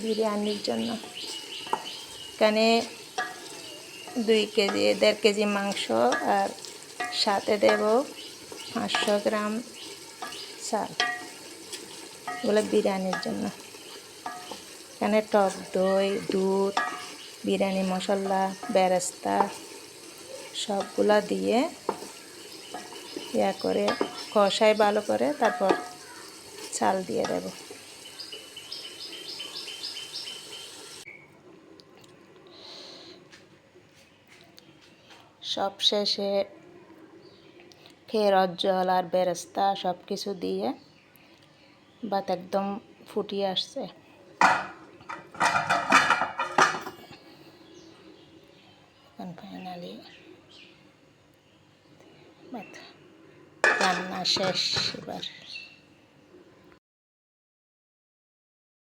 বিরিয়ানির জন্য। এখানে 1.5 কেজি মাংস আর সাথে দেব 500 গ্রাম চাল, এগুলো বিরিয়ানির জন্য। এখানে টক দই, দুধ, বিরিয়ানি মশলা, বেরেস্তা সবগুলা দিয়ে করে কষাই ভালো করে, তারপর চাল দিয়ে দেব। সব শেষে খেরোর জল আর বেরেস্তা সব কিছু দিয়ে ভাত একদম ফুটিয়ে আসছে। এখন ফাইনালি ভাত রান্না শেষ। এবার